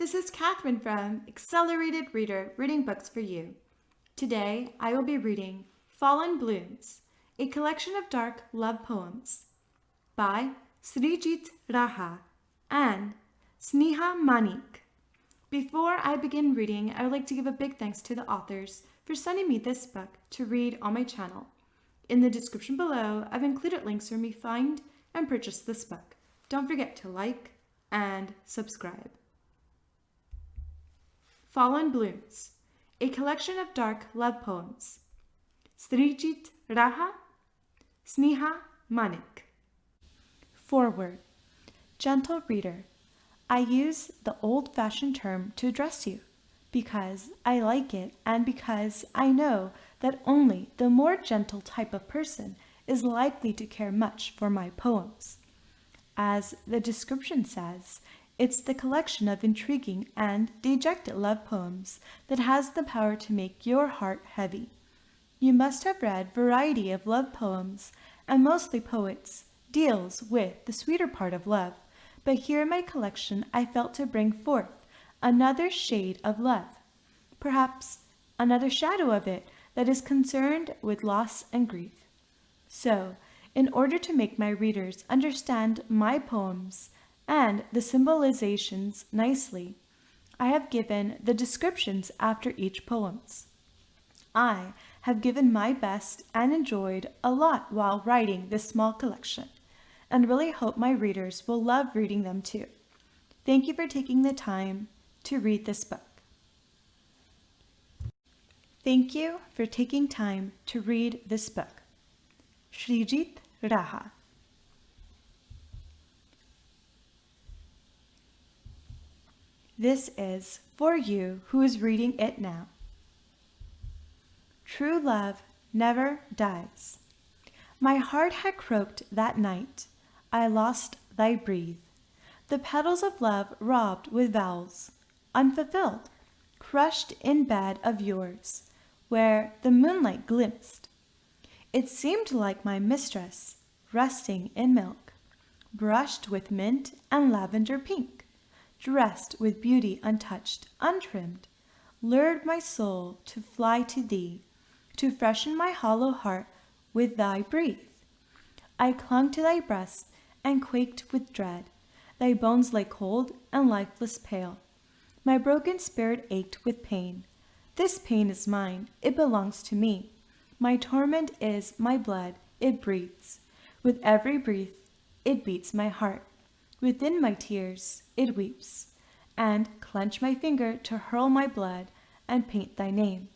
this is Catherine from Accelerated Reader Reading Books for You. Today I will be reading Fallen Blooms, a collection of dark love poems by SRIJIT Raha and SNEHA Manek. Before I begin reading, I would like to give a big thanks to the authors for sending me this book to read on my channel. In the description below, I've included links for me to find and purchase this book. Don't forget to like and subscribe. Fallen Blooms, a collection of dark love poems. SRIJIT Raha, SNEHA Manek. Foreword. Gentle reader, I use the old-fashioned term to address you because I like it and because I know that only the more gentle type of person is likely to care much for my poems. As the description says, it's the collection of intriguing and dejected love poems that has the power to make your heart heavy. You must have read variety of love poems, and mostly poets deals with the sweeter part of love, but here in my collection I felt to bring forth another shade of love, perhaps another shadow of it that is concerned with loss and grief. So, in order to make my readers understand my poems and the symbolizations nicely, I have given the descriptions after each poems. I have given my best and enjoyed a lot while writing this small collection, and really hope my readers will love reading them too. Thank you for taking the time to read this book. Thank you for taking time to read this book. SRIJIT Raha. This is for you who is reading it now. True love never dies. My heart had croaked that night. I lost thy breathe. The petals of love robbed with vows, unfulfilled, crushed in bed of yours, where the moonlight glimpsed. It seemed like my mistress, resting in milk, brushed with mint and lavender pink, dressed with beauty untouched, untrimmed, lured my soul to fly to thee, to freshen my hollow heart with thy breath. I clung to thy breast and quaked with dread. Thy bones lay cold and lifeless pale. My broken spirit ached with pain. This pain is mine, it belongs to me. My torment is my blood, it breathes. With every breath, it beats my heart. Within my tears, it weeps, and clench my finger to hurl my blood and paint thy name.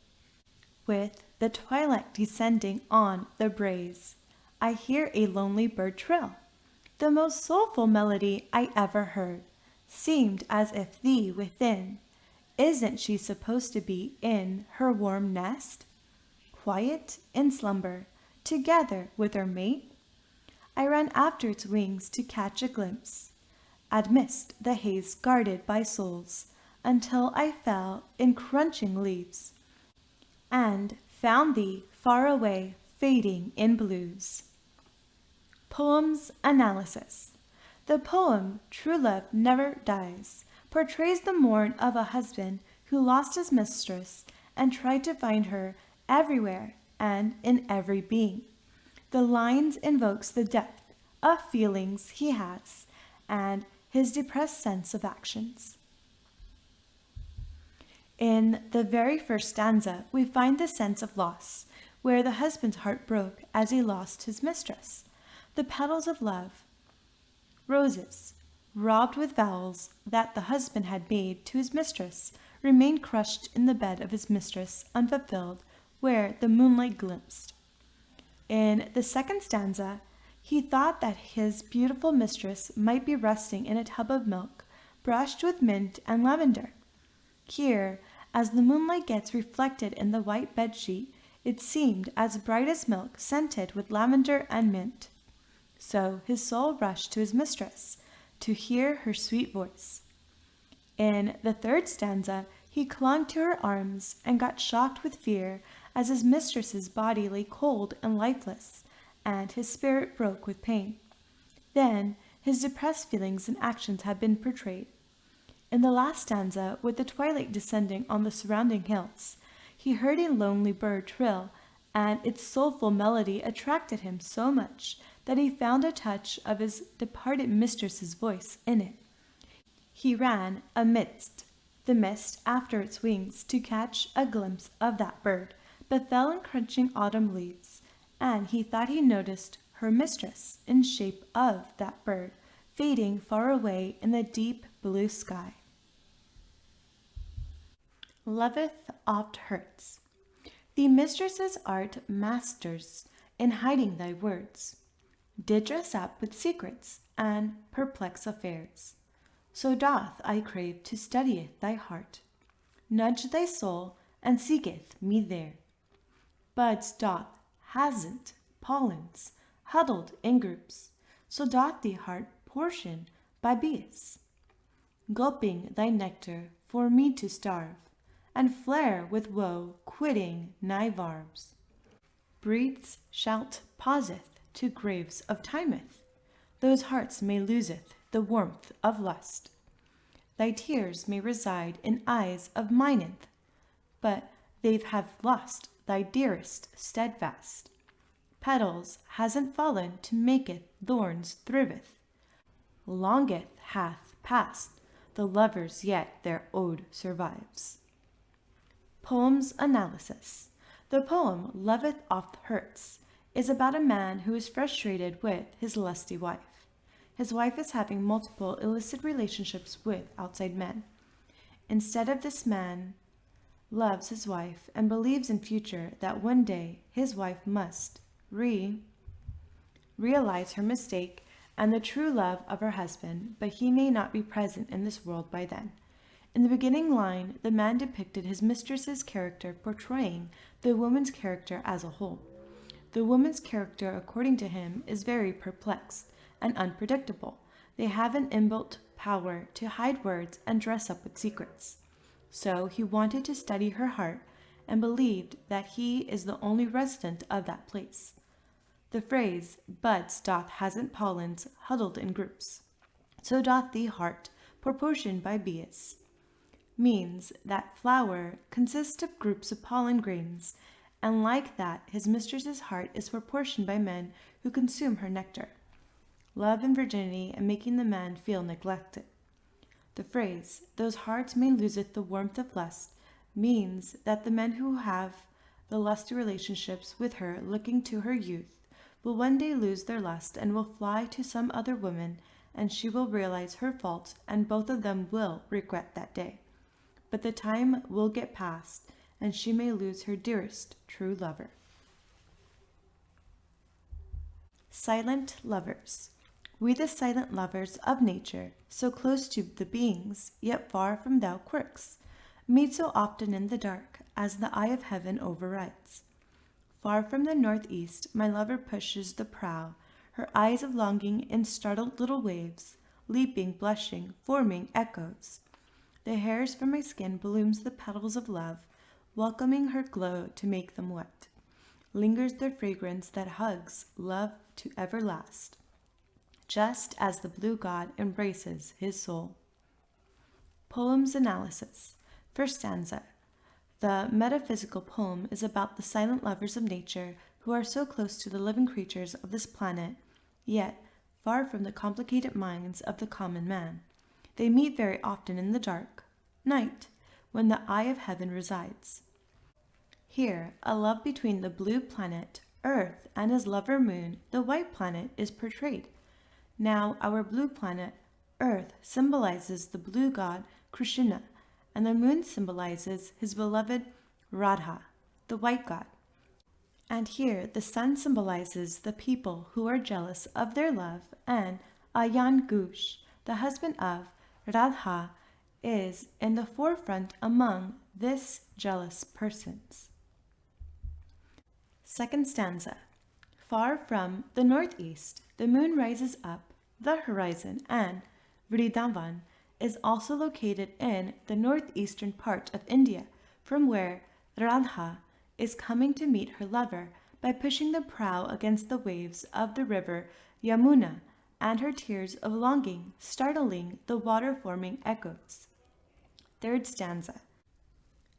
With the twilight descending on the braes, I hear a lonely bird trill. The most soulful melody I ever heard seemed as if thee within. Isn't she supposed to be in her warm nest, quiet in slumber, together with her mate? I ran after its wings to catch a glimpse, amidst the haze guarded by souls, until I fell in crunching leaves, and found thee far away fading in blues. Poems Analysis. The poem True Love Never Dies portrays the mourn of a husband who lost his mistress and tried to find her everywhere and in every being. The lines invokes the depth of feelings he has and his depressed sense of actions. In the very first stanza, we find the sense of loss, where the husband's heart broke as he lost his mistress. The petals of love, roses, robbed with vows that the husband had made to his mistress, remained crushed in the bed of his mistress, unfulfilled, where the moonlight glimpsed. In the second stanza, he thought that his beautiful mistress might be resting in a tub of milk, brushed with mint and lavender. Here, as the moonlight gets reflected in the white bedsheet, it seemed as bright as milk scented with lavender and mint. So his soul rushed to his mistress, to hear her sweet voice. In the third stanza, he clung to her arms and got shocked with fear as his mistress's body lay cold and lifeless, and his spirit broke with pain. Then his depressed feelings and actions have been portrayed. In the last stanza, with the twilight descending on the surrounding hills, he heard a lonely bird trill, and its soulful melody attracted him so much that he found a touch of his departed mistress's voice in it. He ran amidst the mist after its wings to catch a glimpse of that bird, but fell in crunching autumn leaves, and he thought he noticed her mistress in shape of that bird, fading far away in the deep blue sky. Loveth oft hurts. Thee mistresses art masters in hiding thy words, did dress up with secrets and perplex affairs. So doth I crave to studieth thy heart, nudge thy soul, and seeketh me there. Buds doth, hasn't, pollens, huddled in groups, so doth the heart portion by bees, gulping thy nectar for me to starve, and flare with woe, quitting nigh barbs. Breathes, shalt, pauseth to graves of timeth, those hearts may loseth the warmth of lust. Thy tears may reside in eyes of mineth, but they have lost thy dearest steadfast. Petals hasn't fallen to maketh thorns thriveth. Longeth hath passed the lovers, yet their ode survives. Poem's analysis. The poem Loveth Oft Hurts is about a man who is frustrated with his lusty wife. His wife is having multiple illicit relationships with outside men. Instead of this man loves his wife and believes in future that one day his wife must realize her mistake and the true love of her husband, but he may not be present in this world by then. In the beginning line, the man depicted his mistress's character portraying the woman's character as a whole. The woman's character, according to him, is very perplexed and unpredictable. They have an inbuilt power to hide words and dress up with secrets. So he wanted to study her heart and believed that he is the only resident of that place. The phrase, buds doth hasn't pollens huddled in groups, so doth the heart proportioned by bees, means that flower consists of groups of pollen grains, and like that his mistress's heart is proportioned by men who consume her nectar. Love and virginity and making the man feel neglected. The phrase, those hearts may loseth the warmth of lust, means that the men who have the lusty relationships with her looking to her youth will one day lose their lust and will fly to some other woman, and she will realize her fault, and both of them will regret that day. But the time will get past, and she may lose her dearest true lover. Silent lovers. We the silent lovers of nature, so close to the beings, yet far from thou quirks, meet so often in the dark, as the eye of heaven overrides. Far from the northeast, my lover pushes the prow, her eyes of longing in startled little waves, leaping, blushing, forming echoes. The hairs from my skin blooms the petals of love, welcoming her glow to make them wet. Lingers their fragrance that hugs love to everlast, just as the blue god embraces his soul. Poem's analysis. First stanza. The metaphysical poem is about the silent lovers of nature who are so close to the living creatures of this planet, yet far from the complicated minds of the common man. They meet very often in the dark, night, when the eye of heaven resides. Here, a love between the blue planet, Earth, and his lover moon, the white planet, is portrayed. Now, our blue planet, Earth, symbolizes the blue god Krishna, and the moon symbolizes his beloved Radha, the white god. And here, the sun symbolizes the people who are jealous of their love, and Ayan Gush, the husband of Radha, is in the forefront among this jealous persons. Second stanza. Far from the northeast, the moon rises up the horizon, and Vrindavan is also located in the northeastern part of India, from where Radha is coming to meet her lover by pushing the prow against the waves of the river Yamuna, and her tears of longing startling the water-forming echoes. Third stanza.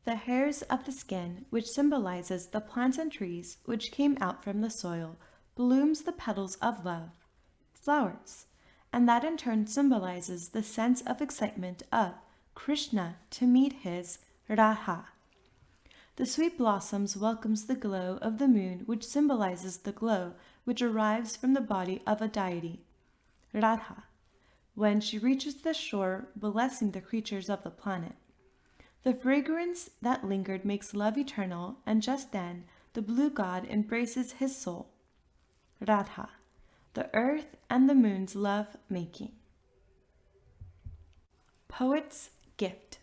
The hairs of the skin, which symbolizes the plants and trees which came out from the soil, blooms the petals of love, flowers, and that in turn symbolizes the sense of excitement of Krishna to meet his Raha. The sweet blossoms welcomes the glow of the moon, which symbolizes the glow which arrives from the body of a deity, Radha, when she reaches the shore, blessing the creatures of the planet. The fragrance that lingered makes love eternal, and just then the blue god embraces his soul, Radha, the earth and the moon's love-making. Poet's gift.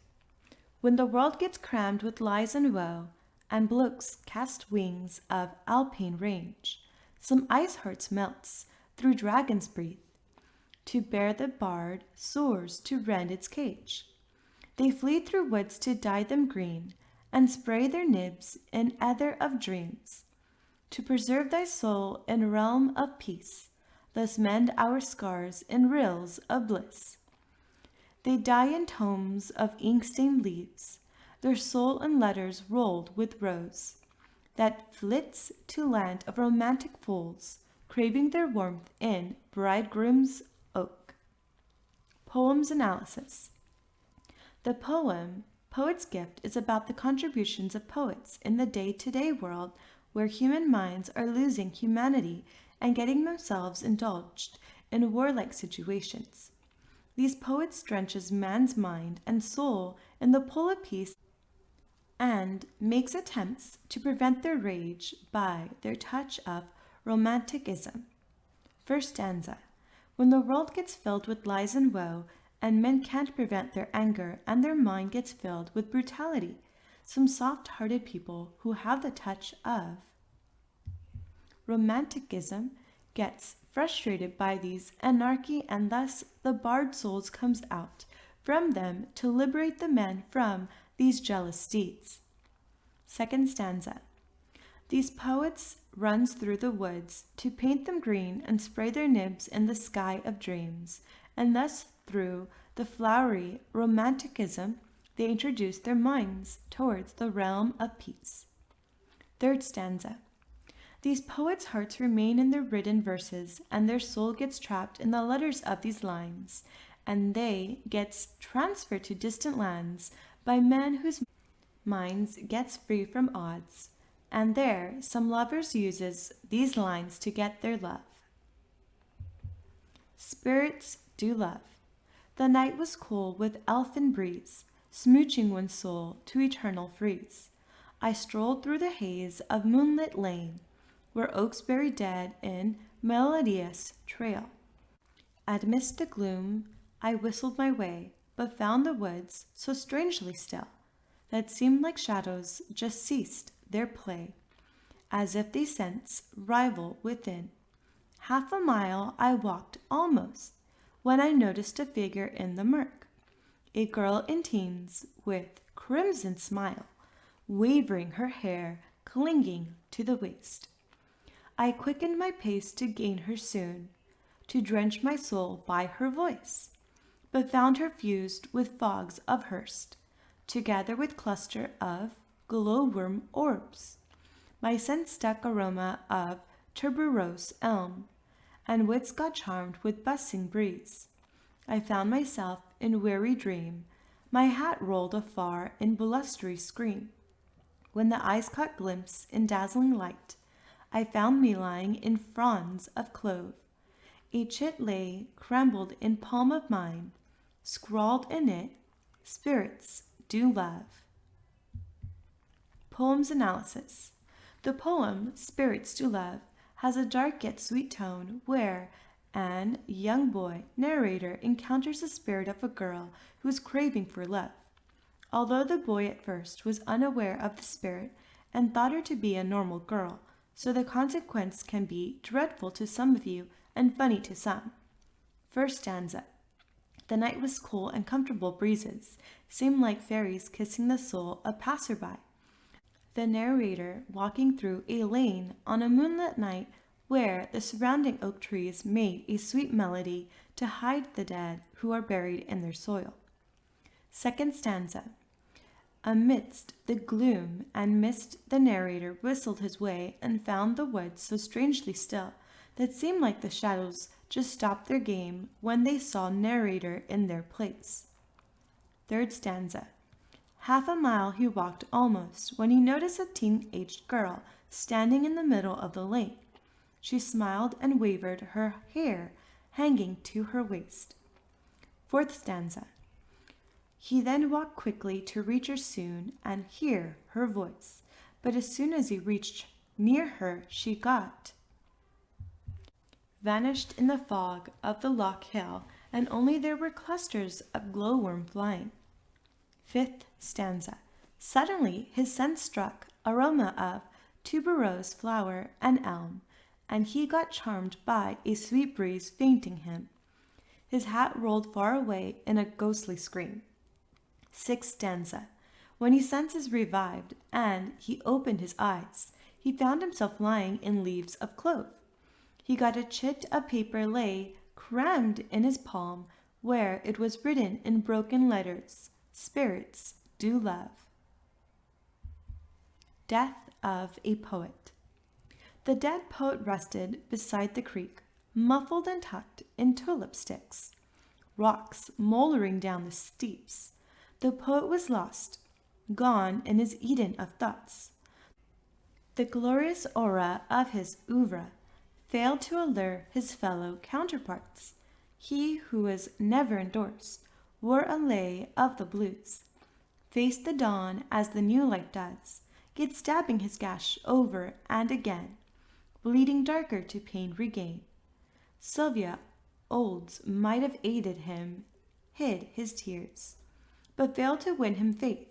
When the world gets crammed with lies and woe, and blokes cast wings of alpine range, some ice hearts melts through dragon's breath, to bear the bard soars to rend its cage. They flee through woods to dye them green, and spray their nibs in ether of dreams, to preserve thy soul in realm of peace, thus mend our scars in rills of bliss. They die in tomes of ink-stained leaves, their soul in letters rolled with rose, that flits to land of romantic fools, craving their warmth in bridegroom's oak. Poem's analysis. The poem, Poet's Gift, is about the contributions of poets in the day-to-day world where human minds are losing humanity and getting themselves indulged in warlike situations. These poets drenches man's mind and soul in the pool of peace and makes attempts to prevent their rage by their touch of romanticism. First stanza. When the world gets filled with lies and woe, and men can't prevent their anger, and their mind gets filled with brutality, some soft-hearted people who have the touch of romanticism gets frustrated by these anarchy, and thus the bard souls comes out from them to liberate the men from these jealous deeds. Second stanza. These poets runs through the woods to paint them green and spray their nibs in the sky of dreams, and thus through the flowery romanticism they introduce their minds towards the realm of peace. Third stanza. These poets' hearts remain in their written verses, and their soul gets trapped in the letters of these lines, and they gets transferred to distant lands by men whose minds gets free from odds, and there some lovers uses these lines to get their love. Spirits do love. The night was cool with elfin breeze, smooching one's soul to eternal freeze. I strolled through the haze of moonlit lane, where oaks buried dead in melodious trail. Amidst the gloom I whistled my way, but found the woods so strangely still, that seemed like shadows just ceased their play, as if these scents rival within. Half a mile I walked almost, when I noticed a figure in the murk, a girl in teens with crimson smile, wavering her hair clinging to the waist. I quickened my pace to gain her soon, to drench my soul by her voice, but found her fused with fogs of Hurst, together with cluster of glowworm orbs. My sense stuck aroma of tuberose elm, and wits got charmed with bussing breeze. I found myself in weary dream, my hat rolled afar in blustery scream. When the eyes caught glimpse in dazzling light, I found me lying in fronds of clove. A chit lay crumbled in palm of mine, scrawled in it, spirits do love. Poem's analysis. The poem, Spirits do Love, has a dark yet sweet tone where an young boy narrator encounters the spirit of a girl who is craving for love. Although the boy at first was unaware of the spirit and thought her to be a normal girl, so the consequence can be dreadful to some of you and funny to some. First stanza. The night was cool and comfortable breezes seemed like fairies kissing the soul of passerby. The narrator walking through a lane on a moonlit night where the surrounding oak trees made a sweet melody to hide the dead who are buried in their soil. Second stanza. Amidst the gloom and mist the narrator whistled his way and found the woods so strangely still that seemed like the shadows just stopped their game when they saw narrator in their place. Third stanza. Half a mile he walked almost when he noticed a teen-aged girl standing in the middle of the lane. She smiled and wavered, her hair hanging to her waist. Fourth stanza. He then walked quickly to reach her soon and hear her voice, but as soon as he reached near her, she vanished in the fog of the Loch Hill, and only there were clusters of glowworm flying. Fifth stanza. Suddenly his sense struck aroma of tuberose flower and elm, and he got charmed by a sweet breeze fainting him. His hat rolled far away in a ghostly scream. Sixth stanza. When his senses revived and he opened his eyes, he found himself lying in leaves of clove. He got a chit of paper lay crammed in his palm, where it was written in broken letters, "Spirits do love." Death of a poet. The dead poet rested beside the creek, muffled and tucked in tulip sticks. Rocks mouldering down the steeps. The poet was lost, gone in his Eden of thoughts. The glorious aura of his oeuvre failed to allure his fellow counterparts. He who was never endorsed, wore a lay of the blues, faced the dawn as the new light does, yet stabbing his gash over and again, bleeding darker to pain regain. Sylvia Olds might have aided him, hid his tears, but failed to win him faith.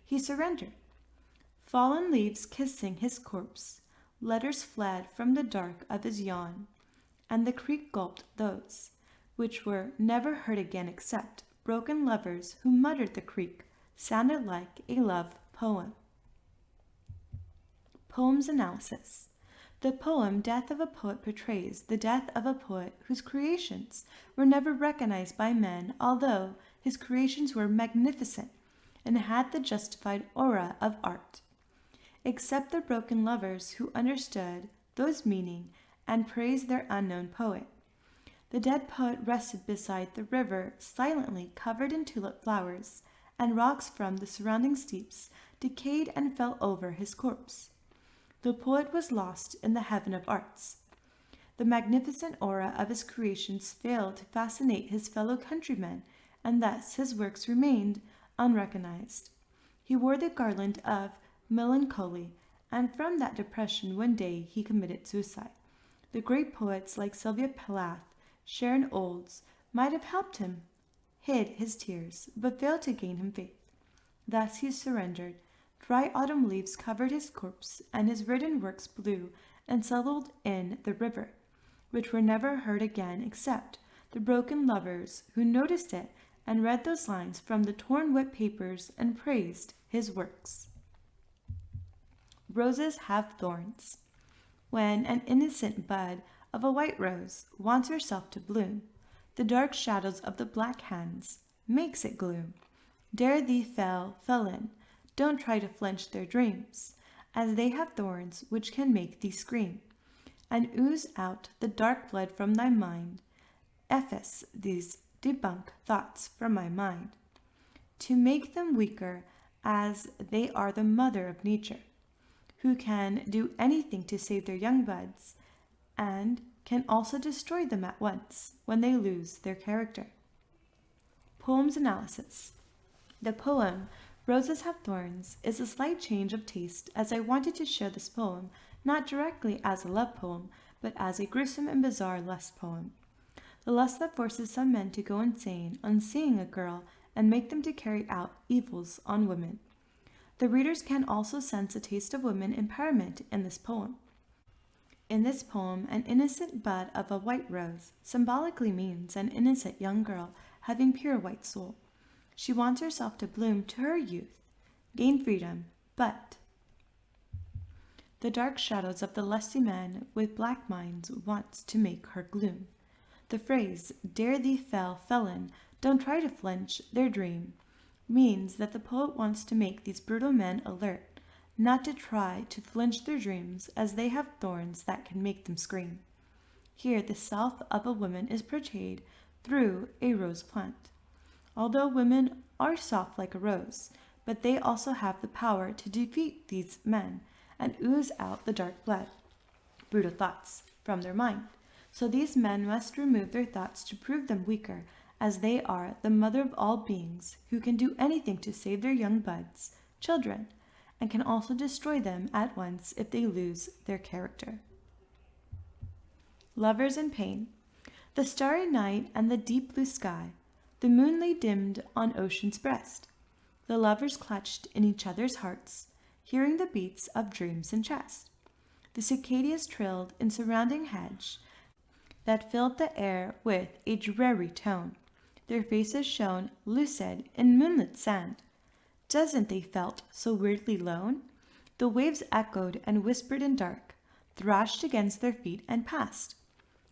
He surrendered. Fallen leaves kissing his corpse, letters fled from the dark of his yawn, and the creek gulped those which were never heard again except broken lovers who muttered the creek sounded like a love poem. Poems analysis. The poem Death of a Poet portrays the death of a poet whose creations were never recognized by men, although his creations were magnificent and had the justified aura of art. Except the broken lovers who understood those meaning and praised their unknown poet. The dead poet rested beside the river, silently covered in tulip flowers, and rocks from the surrounding steeps decayed and fell over his corpse. The poet was lost in the heaven of arts. The magnificent aura of his creations failed to fascinate his fellow countrymen, and thus his works remained unrecognized. He wore the garland of melancholy, and from that depression one day he committed suicide. The great poets like Sylvia Plath, Sharon Olds might have helped him, hid his tears, but failed to gain him faith. Thus he surrendered. Dry autumn leaves covered his corpse, and his written works blew and settled in the river, which were never heard again except the broken lovers who noticed it and read those lines from the torn wet papers and praised his works. Roses have thorns. When an innocent bud of a white rose wants herself to bloom, the dark shadows of the black hands makes it gloom. Dare thee fell in, don't try to flinch their dreams, as they have thorns which can make thee scream, and ooze out the dark blood from thy mind. Efface these debunk thoughts from my mind, to make them weaker, as they are the mother of nature, who can do anything to save their young buds, and can also destroy them at once when they lose their character. Poems analysis. The poem Roses Have Thorns is a slight change of taste, as I wanted to show this poem not directly as a love poem, but as a gruesome and bizarre lust poem. The lust that forces some men to go insane on seeing a girl and make them to carry out evils on women. The readers can also sense a taste of women empowerment in this poem. In this poem, an innocent bud of a white rose symbolically means an innocent young girl having pure white soul. She wants herself to bloom to her youth, gain freedom, but the dark shadows of the lusty man with black minds wants to make her gloom. The phrase, dare thee fell in, don't try to flinch their dream, means that the poet wants to make these brutal men alert, not to try to flinch their dreams as they have thorns that can make them scream. Here the self of a woman is portrayed through a rose plant. Although women are soft like a rose, but they also have the power to defeat these men and ooze out the dark blood, brutal thoughts, from their mind. So these men must remove their thoughts to prove them weaker, as they are the mother of all beings who can do anything to save their young buds, children, and can also destroy them at once if they lose their character. Lovers in pain. The starry night and the deep blue sky, the moon lay dimmed on ocean's breast. The lovers clutched in each other's hearts, hearing the beats of dreams in chest. The cicadas trilled in surrounding hedge that filled the air with a dreary tone. Their faces shone lucid in moonlit sand. Doesn't they felt so weirdly lone? The waves echoed and whispered in dark, thrashed against their feet and passed.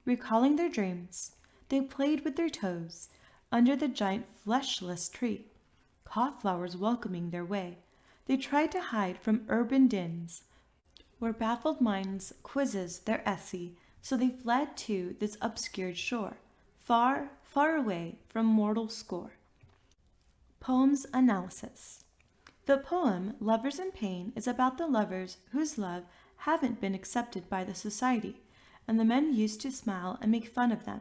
Recalling their dreams, they played with their toes under the giant fleshless tree, caught flowers welcoming their way. They tried to hide from urban dins, where baffled minds quizzes their essay, so they fled to this obscured shore, far, far away from mortal score. Poem's analysis. The poem Lovers in Pain is about the lovers whose love haven't been accepted by the society, and the men used to smile and make fun of them.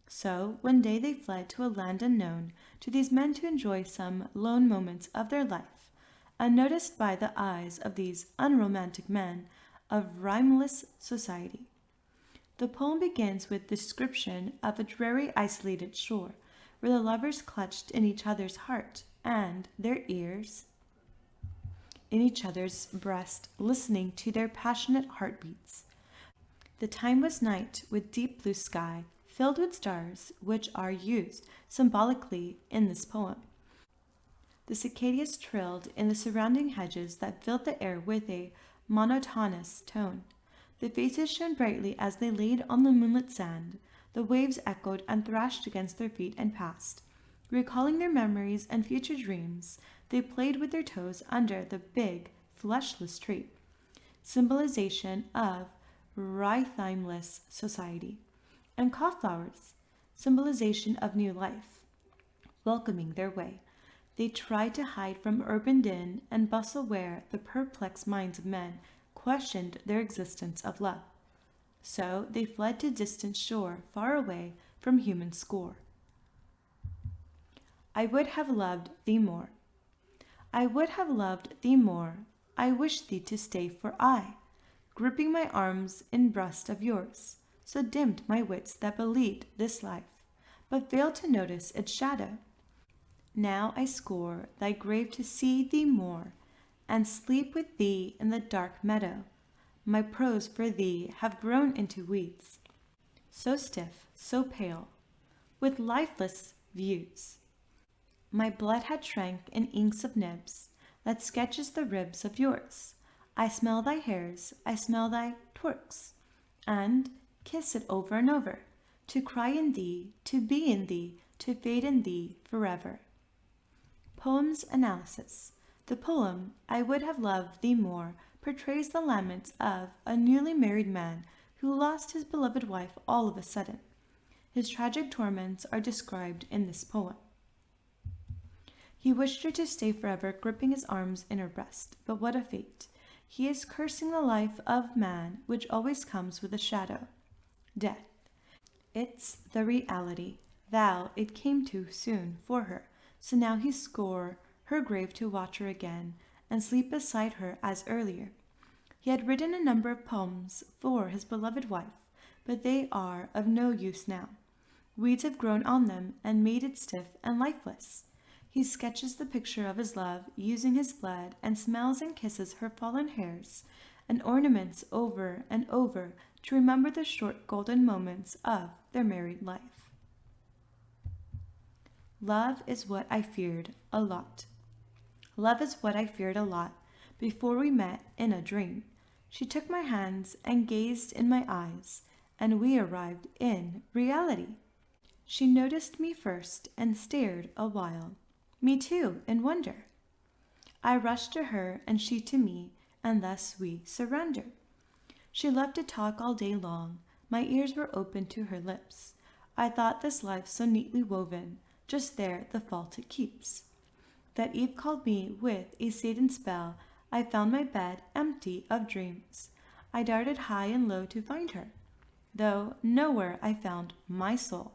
So one day they fled to a land unknown to these men to enjoy some lone moments of their life, unnoticed by the eyes of these unromantic men of rhymeless society. The poem begins with description of a dreary isolated shore, where the lovers clutched in each other's heart and their ears in each other's breast, listening to their passionate heartbeats. The time was night with deep blue sky, filled with stars, which are used symbolically in this poem. The cicadas trilled in the surrounding hedges that filled the air with a monotonous tone. The faces shone brightly as they laid on the moonlit sand. The waves echoed and thrashed against their feet and passed. Recalling their memories and future dreams, they played with their toes under the big, fleshless tree, symbolization of rhymeless society, and caught flowers, symbolization of new life, welcoming their way. They tried to hide from urban din and bustle where the perplexed minds of men questioned their existence of love. So they fled to distant shore, far away from human score. I would have loved thee more. I would have loved thee more. I wish thee to stay, for I, gripping my arms in breast of yours, so dimmed my wits that believed this life, but failed to notice its shadow. Now I score thy grave to see thee more, and sleep with thee in the dark meadow. My prose for thee have grown into weeds, so stiff, so pale, with lifeless views. My blood had shrank in inks of nibs, that sketches the ribs of yours. I smell thy hairs, I smell thy twerks, and kiss it over and over, to cry in thee, to be in thee, to fade in thee forever. Poem's analysis. The poem, I Would Have Loved Thee More, portrays the laments of a newly married man who lost his beloved wife all of a sudden. His tragic torments are described in this poem. He wished her to stay forever, gripping his arms in her breast. But what a fate! He is cursing the life of man, which always comes with a shadow. Death. It's the reality. Thou, it came too soon for her. So now he score her grave to watch her again, and sleep beside her as earlier. He had written a number of poems for his beloved wife, but they are of no use now. Weeds have grown on them and made it stiff and lifeless. He sketches the picture of his love, using his blood, and smells and kisses her fallen hairs, and ornaments over and over to remember the short golden moments of their married life. Love is what I feared a lot. Love is what I feared a lot before we met in a dream. She took my hands and gazed in my eyes, and we arrived in reality. She noticed me first and stared a while. Me too, in wonder. I rushed to her, and she to me, and thus we surrendered. She loved to talk all day long. My ears were open to her lips. I thought this life so neatly woven, just there the fault it keeps. That eve called me with a Satan spell, I found my bed empty of dreams. I darted high and low to find her, though nowhere I found my soul.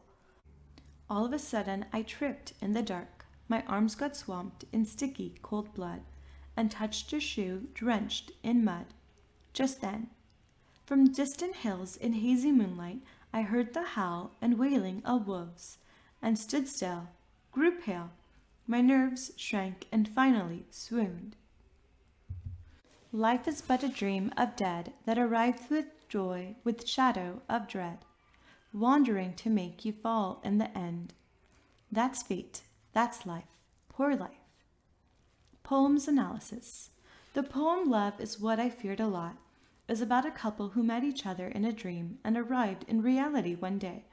All of a sudden I tripped in the dark. My arms got swamped in sticky, cold blood, and touched a shoe drenched in mud. Just then, from distant hills in hazy moonlight, I heard the howl and wailing of wolves, and stood still, grew pale. My nerves shrank and finally swooned. Life is but a dream of dead that arrived with joy, with shadow of dread, wandering to make you fall in the end. That's fate, that's life, poor life. Poems analysis. The poem Love is What I Feared a Lot is about a couple who met each other in a dream and arrived in reality one day.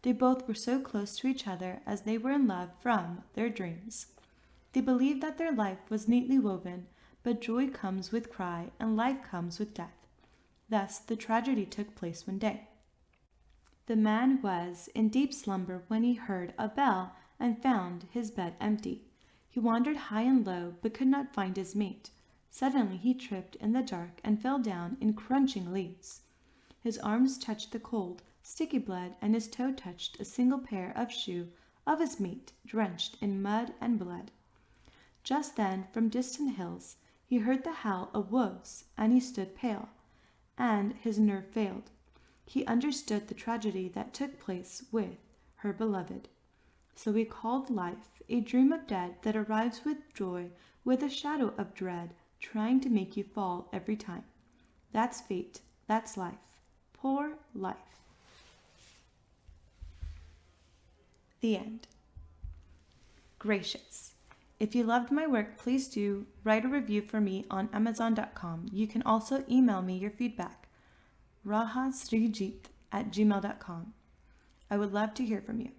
They both were so close to each other as they were in love from their dreams. They believed that their life was neatly woven, but joy comes with cry and life comes with death. Thus the tragedy took place one day. The man was in deep slumber when he heard a bell and found his bed empty. He wandered high and low, but could not find his mate. Suddenly he tripped in the dark and fell down in crunching leaves. His arms touched the cold, sticky blood, and his toe touched a single pair of shoe of his mate, drenched in mud and blood. Just then, from distant hills, he heard the howl of wolves, and he stood pale, and his nerve failed. He understood the tragedy that took place with her beloved. So he called life a dream of dead that arrives with joy, with a shadow of dread, trying to make you fall every time. That's fate, that's life, poor life. The end. Gracious. If you loved my work, please do write a review for me on Amazon.com. You can also email me your feedback, rahasrijit@gmail.com. I would love to hear from you.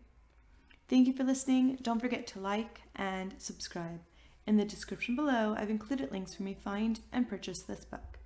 Thank you for listening. Don't forget to like and subscribe. In the description below, I've included links for me to find and purchase this book.